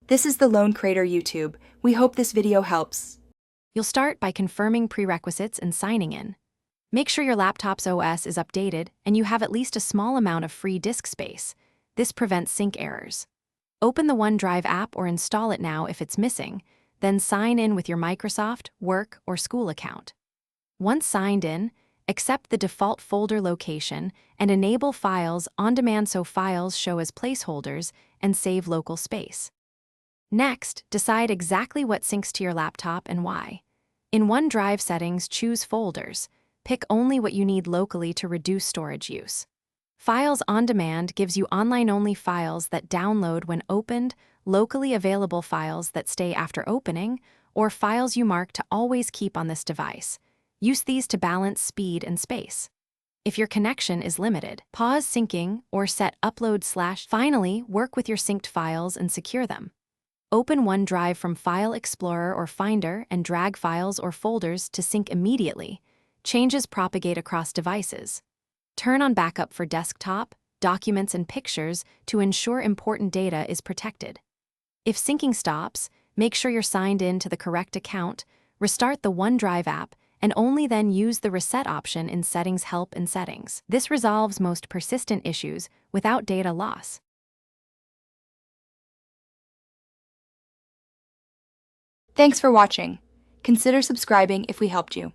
This is the Lone Crater YouTube. We hope this video helps. You'll start by confirming prerequisites and signing in. Make sure your laptop's OS is updated and you have at least a small amount of free disk space. This prevents sync errors. Open the OneDrive app or install it now if it's missing, then sign in with your Microsoft, work, or school account. Once signed in, accept the default folder location and enable Files on demand so files show as placeholders and save local space. Next, decide exactly what syncs to your laptop and why. In OneDrive settings, choose Folders. Pick only what you need locally to reduce storage use. Files on Demand gives you online-only files that download when opened, locally available files that stay after opening, or files you mark to always keep on this device. Use these to balance speed and space. If your connection is limited, pause syncing or set upload/. Finally, work with your synced files and secure them. Open OneDrive from File Explorer or Finder and drag files or folders to sync immediately. Changes propagate across devices. Turn on backup for desktop, documents, and pictures to ensure important data is protected. If syncing stops, make sure you're signed in to the correct account, restart the OneDrive app, and only then use the reset option in Settings Help and Settings. This resolves most persistent issues without data loss. Thanks for watching. Consider subscribing if we helped you.